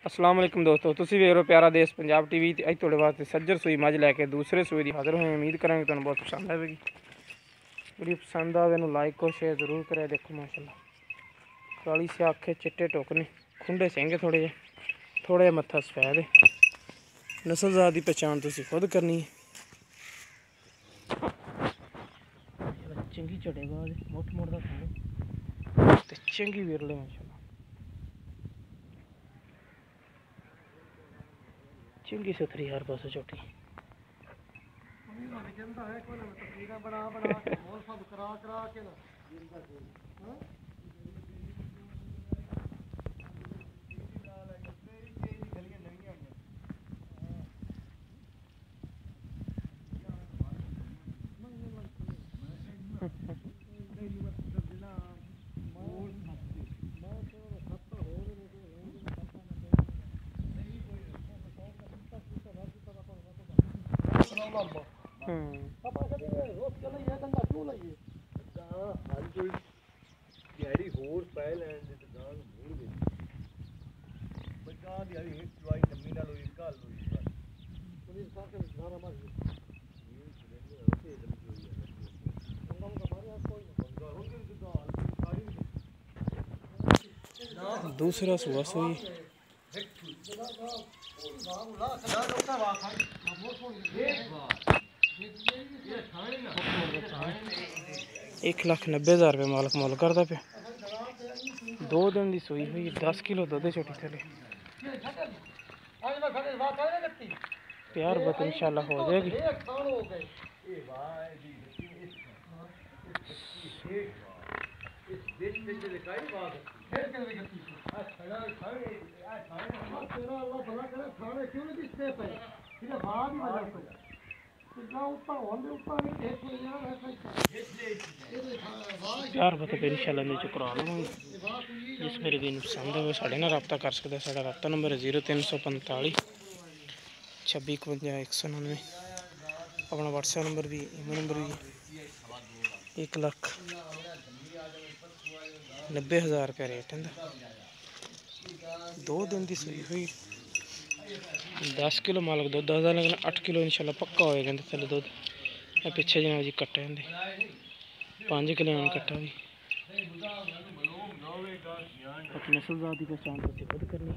अस्सलाम वालेकुम दोस्तों, तुसीं वेख रहे हो प्यारा देश पंजाब टीवी। अज थोड़े वास्ते सज्जर सूई मझ लैके दूसरे सूई की हाजिर हुए। उम्मीद करांगे तुहानूं बहुत पसंद आएगी। वीडियो पसंद आवे इन्हूं लाइक और शेयर जरूर करें। देखो माशाल्लाह काली से आखे चिट्टे टोकने खुंडे सिंह थोड़े मत्था सफेद है। नस्लजात की पहचान तुसीं खुद करनी है। चंगी चढ़ेबाज मुठ मुठ का खाने ते चंगी विरले माशाल्लाह चंगी सुथरी हर पासों झोटी। दूसरा सुबह सोई ₹1,90,000 मालक मुल करता पे। 2 दिन की सूई हुई 10 किलो दुध छोटी थले प्यार बत इंशाल्लाह हो जाएगी। प्यार बत इंशाल्लाह नीचे करा लवांगे। जिस मेरे दिन पसंद है वो साढ़े नाल रब्ता कर सकता है। साढ़ा रब्ता नंबर है 0345 26 51 199। अपना व्हाट्सएप नंबर भी ईमेल नंबर भी। 1,90,000 रेट है। 2 दिन की सूई हुई 10 किलो मालक दुध दसदा, लेकिन 8 किलो इंशाल्लाह पक्का होएगा थले दुध। पिछे जना जी कट्टे होंगे 5 किलो कट्टा भी। अपनी नस्लजात की पहचान तुसीं खुद करनी।